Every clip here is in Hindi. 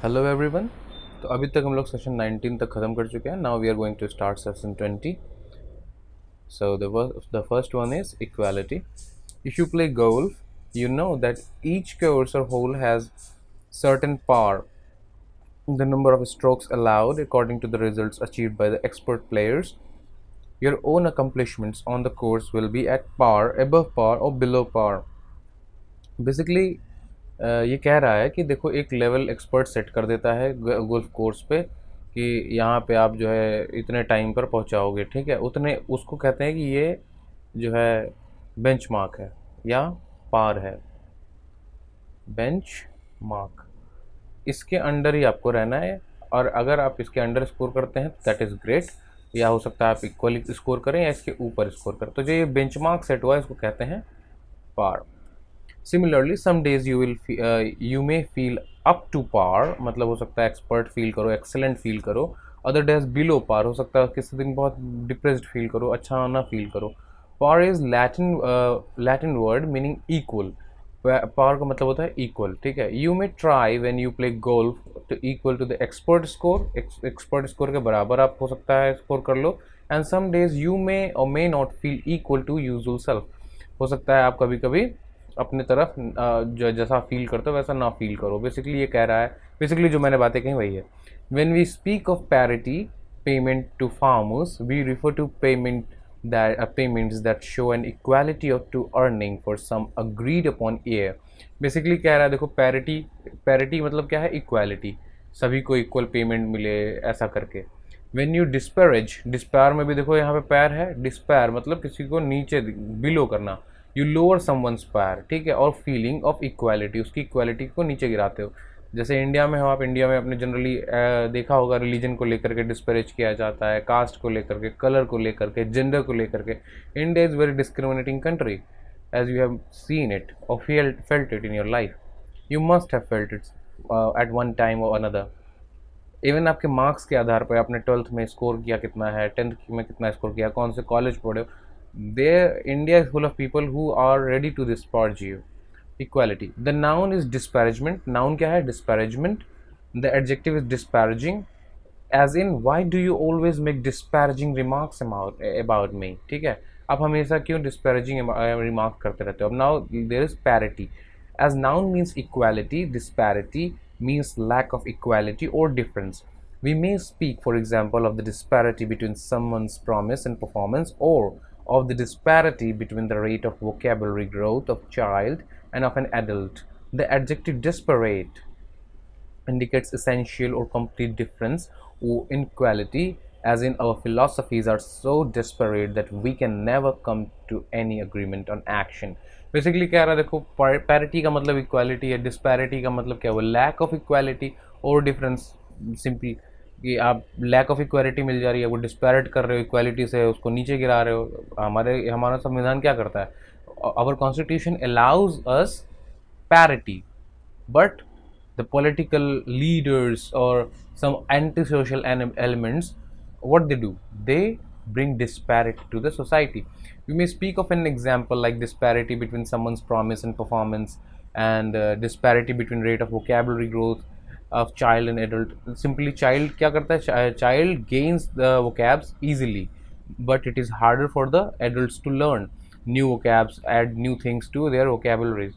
Hello everyone. तो अभी तक हम लोग सेशन 19 तक ख़त्म कर चुके हैं। Now we are going to start session 20। So the first one is equality. If you play golf you know that each course or hole has certain par, the number of strokes allowed according to the results achieved by the expert players. Your own accomplishments on the course will be at par, above par or below par. Basically ये कह रहा है कि देखो एक लेवल एक्सपर्ट सेट कर देता है गोल्फ कोर्स पे कि यहाँ पे आप जो है इतने टाइम पर पहुँचाओगे, ठीक है, उतने उसको कहते हैं कि ये जो है बेंचमार्क है या पार है। बेंच मार्क, इसके अंडर ही आपको रहना है, और अगर आप इसके अंडर स्कोर करते हैं दैट इज़ ग्रेट, या हो सकता है आप इक्वली स्कोर करें या इसके ऊपर स्कोर करें। तो जो ये बेंचमार्क सेट हुआ है इसको कहते हैं पार। Similarly, some days you may feel up to par, मतलब हो सकता है एक्सपर्ट फील करो, एक्सेलेंट फील करो। अदर डेज बिलो पार, हो सकता है किसी दिन बहुत डिप्रेस्ड फील करो, अच्छा ना फील करो। Par is Latin word meaning equal. Par का मतलब होता है इक्वल, ठीक है। You may try when you play golf to equal to the expert score, expert score के बराबर आप हो सकता है स्कोर कर लो। And some days you may or may not feel equal to usual self, हो सकता है आप कभी कभी अपने तरफ जो जैसा फील करते हो वैसा ना फील करो। बेसिकली ये कह रहा है, बेसिकली जो मैंने बातें कही वही है। When we speak of parity payment to farmers we refer to payments that show an equality of to earning for some agreed upon year. Basically कह रहा है देखो पैरिटी, पैरिटी मतलब क्या है, इक्वालिटी, सभी को इक्वल पेमेंट मिले ऐसा करके। वेन यू डिस्पैरेज, डिस्पैर में भी देखो यहाँ पे पैर है, डिस्पैर मतलब किसी को नीचे बिलो करना। यू लोअर समवन्स पैर, ठीक है, और फीलिंग ऑफ इक्वालिटी, उसकी इक्वालिटी को नीचे गिराते हो। जैसे इंडिया में हो आप, इंडिया में आपने जनरली देखा होगा रिलीजन को लेकर के डिस्परेज किया जाता है, कास्ट को लेकर के, कलर को लेकर के, जेंडर को लेकर के। India is very discriminating country as you have seen it or felt it in your life. You must have felt it at one time or another. Even आपके मार्क्स के आधार पर, आपने 12th में स्कोर किया कितना है, 10th में कितना स्कोर किया, कौन से कॉलेज पढ़े हो, India is full of people who are ready to disparage you. Equality. The noun is disparagement. Noun क्या है? Disparagement. The adjective is disparaging. As in, why do you always make disparaging remarks about me? ठीक है, आप हमेशा क्यों disparaging remarks करते रहते हो? अब now there is parity. As noun means equality, disparity means lack of equality or difference. We may speak, for example, of the disparity between someone's promise and performance, or of the disparity between the rate of vocabulary growth of child and of an adult. The adjective disparate indicates essential or complete difference or inequality, as in our philosophies are so disparate that we can never come to any agreement on action. Basically क्या रहा है देखो, पैरिटी का मतलब इक्वालिटी है, डिस्पैरिटी का मतलब क्या हुआ, लैक ऑफ इक्वालिटी और डिफरेंस। सिंपली कि आप लैक ऑफ इक्वालिटी मिल जा रही है, वो डिस्पैरिट कर रहे हो इक्वालिटी से, उसको नीचे गिरा रहे हो। हमारा संविधान क्या करता है, our constitution allows us parity, but the political leaders or some antisocial elements, what they do, they bring disparity to the society. We may speak of an example like disparity between someone's promise and performance, and disparity between rate of vocabulary growth of child and adult. Simply child क्या करता है, child gains the vocabs easily, but it is harder for the adults to learn new vocabs, add new things to their vocabularies.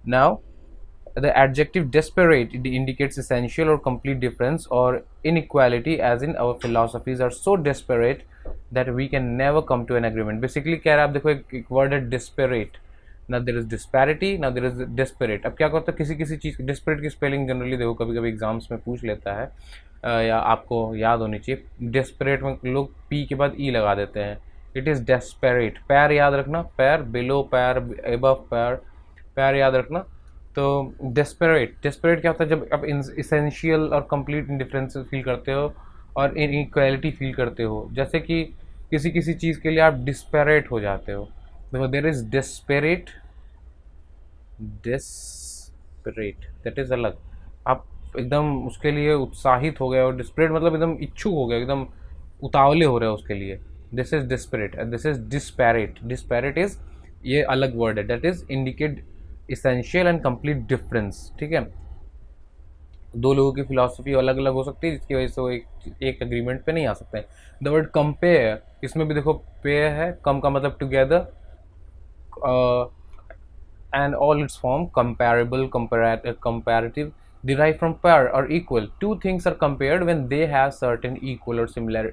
Now the adjective desperate indicates essential or complete difference or inequality, as in our philosophies are so desperate that we can never come to an agreement. Basically कह रहा है, आप देखो एक वर्ड है desperate, ना there is disparity ना there is desperate। अब क्या करता है, किसी किसी चीज़ desperate की स्पेलिंग जनरली देखो कभी कभी एग्जाम्स में पूछ लेता है, या आपको याद होनी चाहिए। desperate में लोग p के बाद e लगा देते हैं। इट इज़ desperate, पैर याद रखना, पैर, below पैर, above पैर, पैर याद रखना। तो डेस्परेट, डेस्परेट क्या होता है, जब आप इसेंशियल और कंप्लीट इंडिफरेंस फील करते हो और इनइक्वालिटी फील करते हो, जैसे कि किसी किसी चीज़ के लिए आप डिस्पेरेट हो जाते हो। देखो there is desperate, desperate that is अलग, आप एकदम उसके लिए उत्साहित हो गए, और डिस्परेट मतलब एकदम इच्छुक हो गए, एकदम उतावले हो रहे हो उसके लिए। This is desperate and this is disparate. Disparate is, ये अलग वर्ड है, that is indicate essential and complete difference, ठीक है। दो लोगों की फिलॉसफी अलग अलग हो सकती है, जिसकी वजह से वो एक एग्रीमेंट पे नहीं आ सकते हैं। द वर्ड कंपेयर, इसमें भी देखो पेयर है, कम का मतलब together, and all its form comparable, comparative, derived from pair or equal. Two things are compared when they have certain equal or similar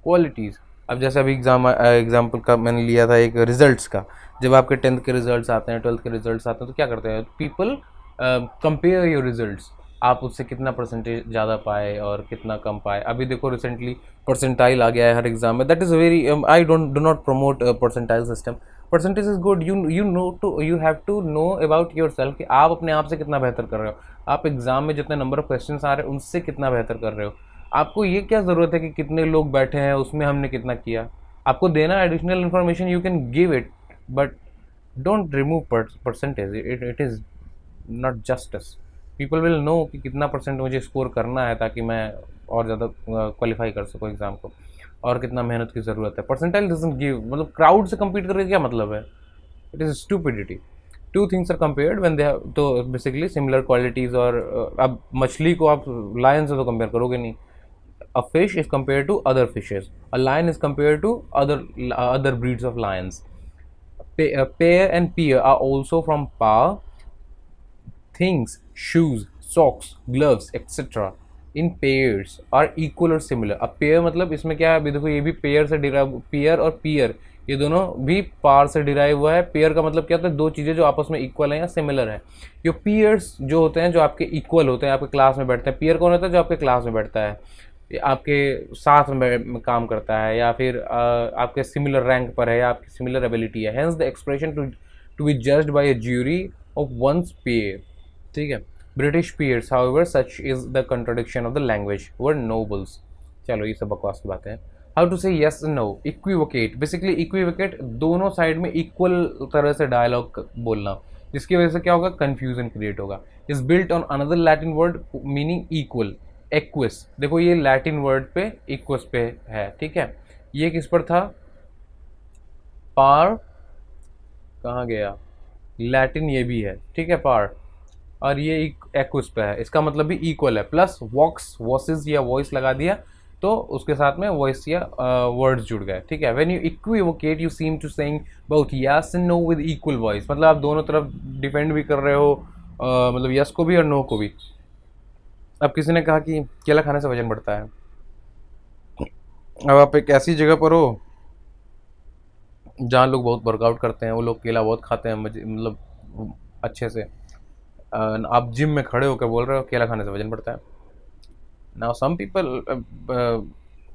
qualities. अब जैसे अभी एग्जाम्पल का मैंने लिया था एक रिजल्ट्स का, जब आपके 10th के रिजल्ट्स आते हैं, 12th के रिजल्ट्स आते हैं, तो क्या करते हैं पीपल, कंपेयर योर रिजल्ट्स, आप उससे कितना परसेंटेज ज़्यादा पाए और कितना कम पाए। अभी देखो रिसेंटली परसेंटाइल आ गया है हर एग्जाम में, that is very, I don't do not promote percentile system. Percentage is good, you have to know about yourself कि आप अपने आप से कितना बेहतर कर रहे हो, आप एग्जाम में जितने नंबर ऑफ क्वेश्चन आ रहे हैं उनसे कितना बेहतर कर रहे हो। आपको ये क्या ज़रूरत है कि कितने लोग बैठे हैं उसमें हमने कितना किया, आपको देना additional information, you can give it, but don't remove percentage, it is not justice. People will know कि कितना परसेंट मुझे स्कोर करना है ताकि मैं और ज़्यादा क्वालिफाई कर सकूँ एग्ज़ाम को, और कितना मेहनत की ज़रूरत है। परसेंटाइल डजंट गिव, मतलब क्राउड से compete करके क्या मतलब है, it is stupidity. Two things are compared when they have, तो बेसिकली सिमिलर क्वालिटीज़, और अब मछली को आप लायन से तो कंपेयर करोगे नहीं। A fish is compare to other fishes, a lion is compare to other breeds of lions. Pair and pear are also from power, things, shoes, socks, gloves, etc. in pairs are equal or similar. अब पेयर मतलब इसमें क्या है, अभी देखो ये भी पेयर से डिराइव, पेयर और पियर ये दोनों भी पार से डिराइव हुआ है। पेयर का मतलब क्या होता है, दो चीज़ें जो आपस में इक्वल हैं या सिमिलर हैं। ये पियर्स जो होते हैं जो आपके इक्वल होते हैं, आपके क्लास में बैठते हैं। पियर कौन होता है, जो आपके क्लास में बैठता है, आपके साथ में काम करता है, या फिर आपके सिमिलर रैंक पर है, या आपकी सिमिलर एबिलिटी है। Hence the expression to be judged by a jury of ones peer, ठीक है। British peers however such is the contradiction of the language were nobles. चलो ये सब बकवास की बातें हैं। How to say yes no, equivocate, basically equivocate दोनों साइड में इक्वल तरह से डायलॉग बोलना, जिसकी वजह से क्या होगा, कंफ्यूजन क्रिएट होगा। Is built on another Latin word meaning equal, aqueous. देखो ये लैटिन वर्ड पे इक्वस पे है, ठीक है। ये किस पर था, पार, कहाँ गया, लैटिन ये भी है, ठीक है, पार, और ये एक्विस पे है, इसका मतलब भी इक्वल है। प्लस वॉक्स, वॉइस या वॉइस लगा दिया तो उसके साथ में वॉइस या वर्ड्स जुड़ गए, ठीक है। When you equivocate you seem to saying both yes and no with equal voice, मतलब आप दोनों तरफ डिफेंड भी कर रहे हो, मतलब यस को भी और नो को भी। अब किसी ने कहा कि केला खाने से वजन बढ़ता है, अब आप एक ऐसी जगह पर हो जहाँ लोग बहुत वर्कआउट करते हैं, वो लोग केला बहुत खाते हैं, मतलब अच्छे से, आप जिम में खड़े होकर बोल रहे हो केला खाने से वजन बढ़ता है। Now some people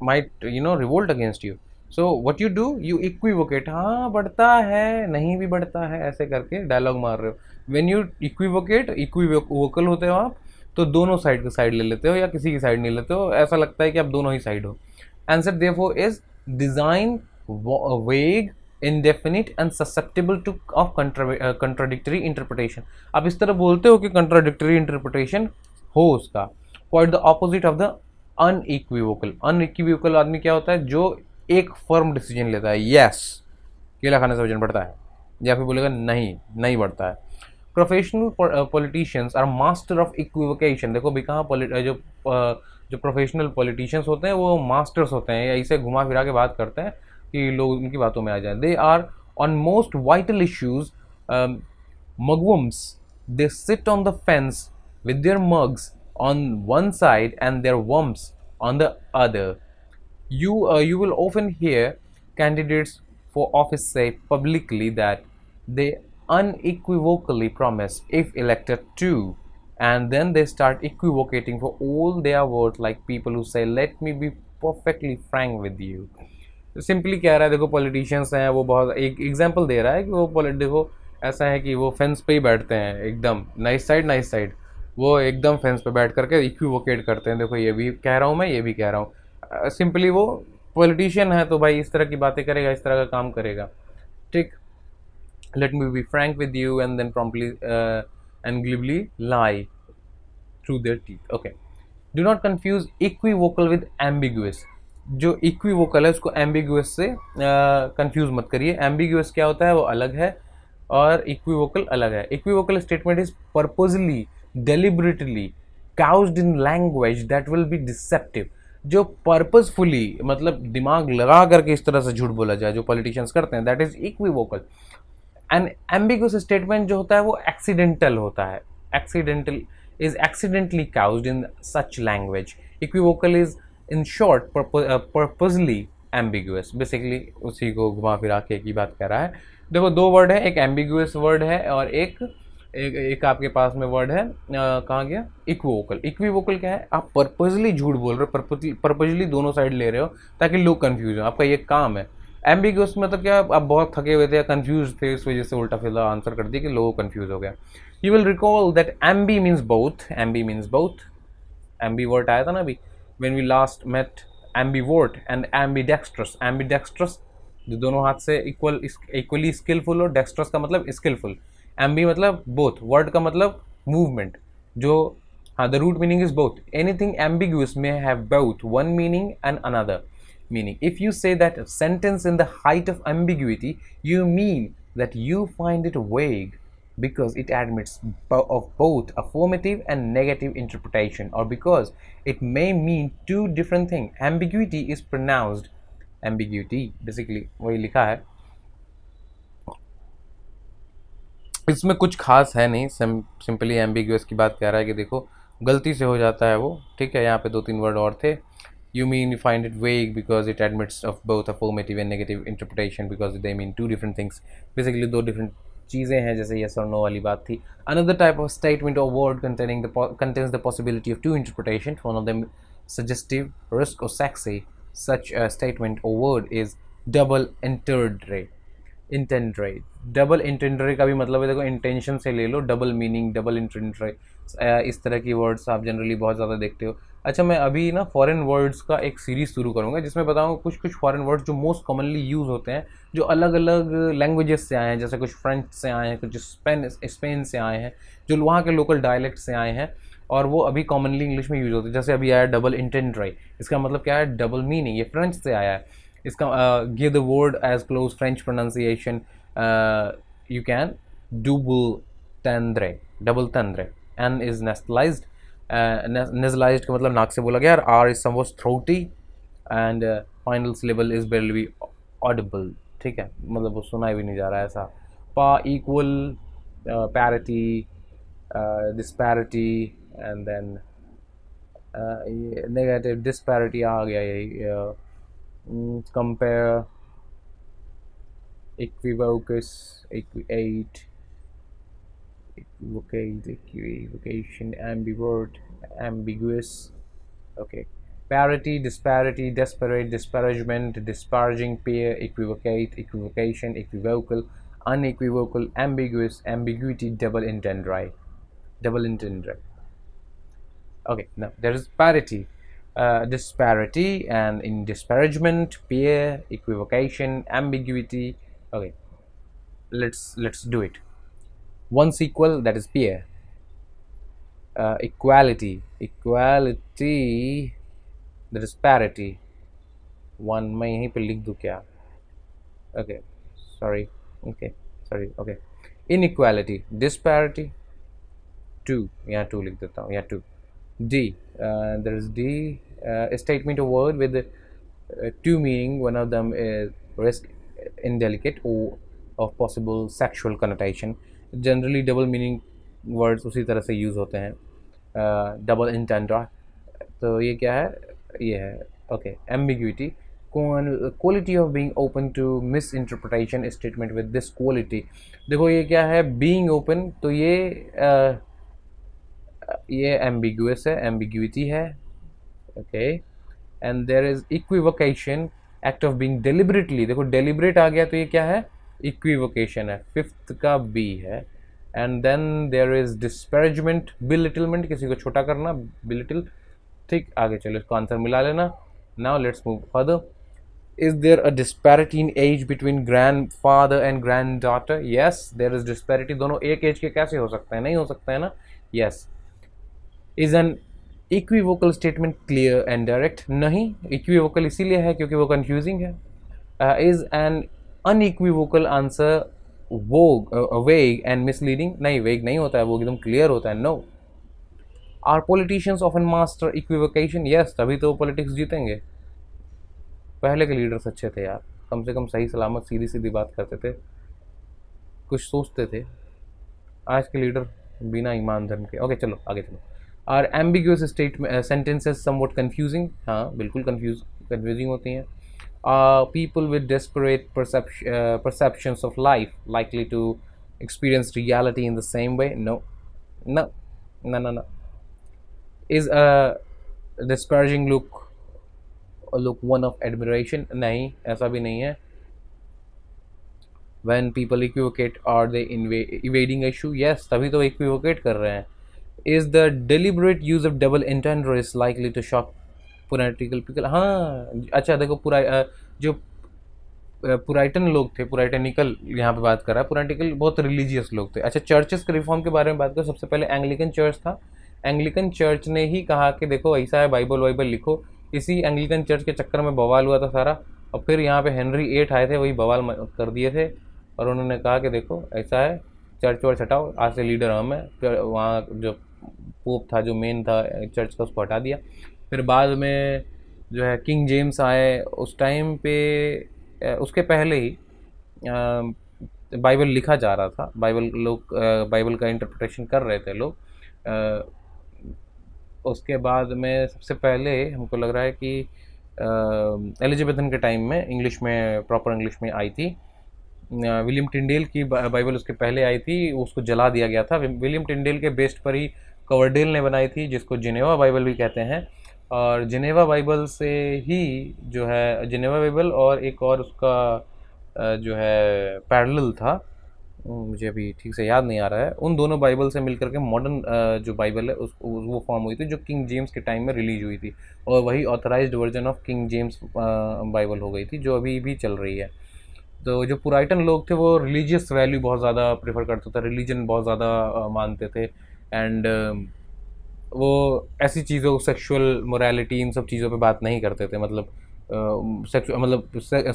might revolt against you, so what you do, you equivocate, हाँ बढ़ता है, नहीं भी बढ़ता है, ऐसे करके डायलॉग मार रहे हो। व्हेन यू इक्विवोकेट, इक्विवोकल होते हो आप, तो दोनों साइड की साइड ले लेते हो या किसी की साइड नहीं लेते हो, ऐसा लगता है कि आप दोनों ही साइड हो। आंसर देयरफॉर इज डिजाइन वेग, indefinite and susceptible to of contradictory interpretation। आप इस तरह बोलते हो कि contradictory interpretation हो उसका। quite the opposite of the unequivocal। unequivocal आदमी क्या होता है, जो एक फर्म डिसीजन लेता है, yes केला खाने से वजन बढ़ता है, या फिर बोलेगा नहीं नहीं बढ़ता है। Professional politicians are master of equivocation. देखो भी कहाँ जो प्रोफेशनल पॉलिटिशियंस होते हैं वो मास्टर्स होते हैं, या इसे घुमा फिरा के बात करते हैं कि लोग उनकी बातों में आ जाए। They are on most vital issues mugwumps। They sit on the fence with their mugs on one side and their wumps on the other। You will often hear candidates for office say publicly that they unequivocally promise if elected to, and then they start equivocating for all they are worth, like people who say let me be perfectly frank with you। Simply कह रहा है, देखो पॉलिटिशियंस हैं, वो बहुत एक एग्जांपल दे रहा है कि वो देखो ऐसा है कि वो फेंस पे ही बैठते हैं, एकदम नाइस साइड, वो एकदम फेंस पे बैठ करके इक्विवोकेट करते हैं, देखो ये भी कह रहा हूँ मैं, ये भी कह रहा हूँ। सिंपली वो पॉलिटिशियन है तो भाई इस तरह की बातें करेगा, इस तरह का काम करेगा, ठीक। Let me be frank with you and then promptly and glibly lie through their teeth. Okay, do not confuse equivocal with ambiguous. जो इक्विवोकल है उसको एम्बिगुअस से कंफ्यूज मत करिए। एम्बिगुअस क्या होता है, वो अलग है, और इक्विवोकल अलग है। Equivocal statement is purposely, deliberately caused in language that will be deceptive, जो पर्पसफुली मतलब दिमाग लगा करके इस तरह से झूठ बोला जाए, जो पॉलिटिशियंस करते हैं, that is equivocal. And ambiguous statement जो होता है वो एक्सीडेंटल होता है, accidental is accidentally couched in such language. Equivocal is in short purposely ambiguous. Basically उसी को घुमा फिरा के की बात कर रहा है। देखो दो वर्ड है, एक ambiguous वर्ड है और एक आपके पास में वर्ड है कहाँ गया, इक्विवोकल। इक्विवोकल क्या है, आप पर्पजली झूठ बोल रहे हो, पर्पजली दोनों साइड ले रहे हो ताकि लोग कंफ्यूज हो, आपका ये काम है। एम्बिगुअस में तो क्या, आप बहुत थके हुए थे या कंफ्यूज थे, इस वजह से उल्टा सीधा आंसर कर दिया कि लोग कंफ्यूज हो गया। You will recall that ambi means both, ambi means both, ambivert आया था ना अभी, when we last met, ambivert and ambidextrous. Ambidextrous जो दोनों हाथ से इक्वली स्किलफुल हो, डेक्स्ट्रस का मतलब स्किलफुल, एम्बी मतलब बोथ, वर्ड का मतलब मूवमेंट, जो हाँ the root meaning is both. Anything ambiguous may have both one meaning and another meaning. If you say that sentence in the height of ambiguity, you mean that you find it vague because it admits of both affirmative and negative interpretation, or because it may mean two different things. Ambiguity is pronounced, ambiguity basically वही लिखा है, इसमें कुछ खास है नहीं, सिंपली एम्बिगुअस की बात कह रहा है कि देखो गलती से हो जाता है वो, ठीक है। यहाँ पे दो तीन वर्ड और थे। You mean you find it vague because it admits of both affirmative and negative interpretation because they mean two different things. Basically दो different चीज़ें हैं, जैसे yes or no वाली बात थी। Another type of statement or word contains the possibility of two interpretations. One of them suggestive, risk or sexy. Such a statement or word is double entendre. Entendre, double entendre का भी मतलब है, देखो इंटेंशन से ले लो, डबल मीनिंग, डबल इंटेंड्रे, इस तरह की वर्ड्स आप जनरली बहुत ज़्यादा देखते हो। अच्छा, मैं अभी ना फॉरेन वर्ड्स का एक सीरीज़ शुरू करूँगा जिसमें बताऊँगा कुछ कुछ फॉरेन वर्ड्स जो मोस्ट कॉमनली यूज़ होते हैं, जो अलग अलग लैंग्वेजेस से आए हैं, जैसे कुछ फ्रेंच से आए हैं, कुछ स्पेन से आए हैं, जो वहाँ के लोकल डायलेक्ट से आए हैं और वो अभी कॉमनली इंग्लिश में यूज़ होते हैं। जैसे अभी आया डबल इंटेंड्रे, इसका मतलब क्या है, डबल मीनिंग, ये फ्रेंच से आया है। इसका give the word as close French pronunciation, you can double entendre. En is nasalized, nasalized का मतलब नाक से बोला गया, R is somewhat throaty and final syllable is barely audible, ठीक है, मतलब वो सुना भी नहीं जा रहा है ऐसा। Par equal, parity, disparity and then negative disparity आ गया यही, compare, equivocus, equate, equivocate, equivocation, ambivert, ambiguous, okay, parity, disparity, desperate, disparagement, disparaging, pair, equivocate, equivocation, equivocal, unequivocal, ambiguous, ambiguity, double entendre, double entendre. Okay, now there is parity, disparity, and in disparagement, pair, equivocation, ambiguity. Okay, let's do it. Once equal, that is pair. Equality, that is parity. One मैं यहीं पे लिख दूँ क्या? Okay, sorry. Okay. Inequality, disparity, two, यहाँ two लिख देता हूँ, यहाँ two. D, there is D, a statement or word with two meaning. One of them is risk, indelicate, or of possible sexual connotation. Generally double meaning words उसी तरह से यूज़ होते हैं, double entendre। तो ये क्या है, ये है okay, ambiguity, quality of being open to misinterpretation, statement with this quality। देखो ये क्या है, being open, तो ये ambiguous है, ambiguity है, okay, and there is equivocation, act of being deliberately, देखो deliberate आ गया तो ये क्या है, equivocation है, फिफ्थ का B है, and then there is disparagement, belittlement, किसी को छोटा करना, belittle, ठीक, आगे चलो इसको आंसर मिला लेना। Now let's move further. Is there a disparity in age between grandfather and granddaughter? Yes, there is disparity, दोनों एक एज के कैसे हो सकते हैं, नहीं हो सकता है ना, yes। Is an equivocal statement clear and direct? नहीं, equivocal इसीलिए है क्योंकि वो confusing है। Is an unequivocal answer vague and misleading? नहीं, vague नहीं होता है, वो एकदम clear होता है, no। Are politicians often master equivocation, yes, तभी तो पॉलिटिक्स जीतेंगे। पहले के लीडर्स अच्छे थे यार, कम से कम सही सलामत सीधी सीधी बात करते थे, कुछ सोचते थे। आज के लीडर बिना ईमान धर्म के। ओके चलो आगे चलो। Are ambiguous state sentences something confusing, हाँ बिल्कुल कन्फ्यूजिंग होती हैं। People with desperate perceptions of life likely to experience reality in the same way? No, no, no, no, no. Is a disparaging look one of admiration? नहीं, ऐसा भी नहीं है। When people equivocate, are they evading issue? Yes, तभी तो equivocate कर रहे हैं। Is the deliberate use of double entendre is likely to shock puritanical people? हाँ अच्छा देखो, जो पुराइटन लोग थे, पुराइटनिकल यहाँ पे बात कर रहा है, पुराटिकल बहुत रिलीजियस लोग थे। अच्छा चर्चेस के रिफॉर्म के बारे में बात करें, सबसे पहले एंग्लिकन चर्च था। एंग्लिकन चर्च ने ही कहा कि देखो ऐसा है, बाइबल वाइबल लिखो। इसी एंग्लिकन चर्च के चक्कर में बवाल हुआ था सारा, और फिर यहाँ पे हेनरी 8 आए थे, वही बवाल कर दिए थे, और उन्होंने कहा कि देखो ऐसा है, चर्च वर्च हटाओ, आज से लीडर हम है। फिर वहाँ जो पोप था, जो मेन था चर्च का, उसको हटा दिया। फिर बाद में जो है किंग जेम्स आए, उस टाइम पे उसके पहले ही बाइबल लिखा जा रहा था, बाइबल का इंटरप्रिटेशन कर रहे थे लोग। उसके बाद में सबसे पहले हमको लग रहा है कि एलिजाबेथन के टाइम में इंग्लिश में, प्रॉपर इंग्लिश में आई थी। विलियम टिंडेल की बाइबल उसके पहले आई थी, उसको जला दिया गया था। विलियम टिंडेल के बेस्ट पर ही कवरडेल ने बनाई थी, जिसको जिनेवा बाइबल भी कहते हैं। और जिनेवा बाइबल से ही जो है, जिनेवा बाइबल और एक और उसका जो है पैरेलल था, मुझे अभी ठीक से याद नहीं आ रहा है, उन दोनों बाइबल से मिलकर के मॉडर्न जो बाइबल है वो फॉर्म हुई थी, जो किंग जेम्स के टाइम में रिलीज हुई थी, और वही authorised version of king James Bible हो गई थी, जो अभी भी चल रही है। तो जो पुराइटन लोग थे वो रिलीजियस वैल्यू बहुत ज़्यादा प्रेफर करते थे, रिलीजन बहुत ज़्यादा मानते थे, एंड वो ऐसी चीज़ों, सेक्सुअल मोरालिटी, इन सब चीज़ों पे बात नहीं करते थे, मतलब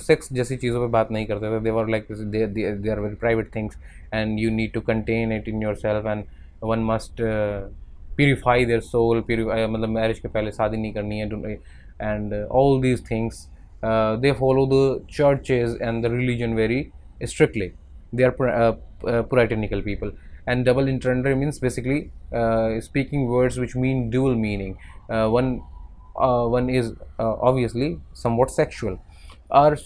सेक्स जैसी चीज़ों पे बात नहीं करते थे। They were like they are very private things, and you need to contain it in your self, and one must purify their soul, मतलब मैरिज के पहले शादी नहीं करनी है, and all these things. They follow the churches and the religion very strictly. They are puritanical people. And double entendre means basically speaking words which mean dual meaning. One is obviously somewhat sexual. Our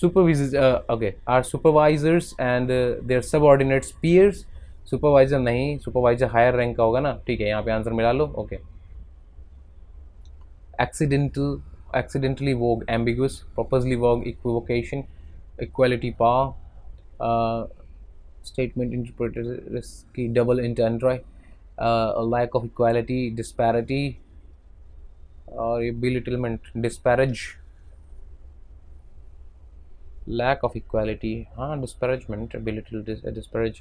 supervisors and their subordinates peers. Supervisor नहीं, supervisor higher rank का होगा ना, ठीक है, यहाँ पे आंसर मिला लो। Okay accidentally vogue, ambiguous, purposely vogue, equivocation, equality, power, statement interpreted risky, double entendre, a lack of equality, disparity, or belittlement, disparage, lack of equality, disparagement, belittle, disparage,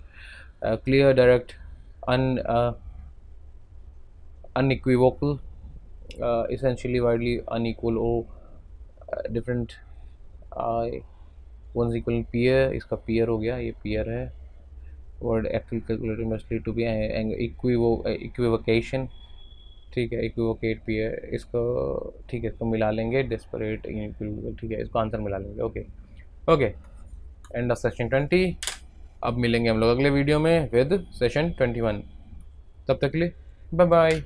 clear, direct, unequivocal, essentially widely unequal, different, one's equal peer, इसका peer हो गया, ये peer है। word actual calculator must lead to be equivocation, ठीक है, equivocate peer, इसको ठीक है, इसको मिला लेंगे, desperate, ठीक है, इसको आंसर मिला लेंगे। Okay end of session 20। अब मिलेंगे हम लोग अगले वीडियो में विद सेशन 21। तब तक के लिए बाय बाय।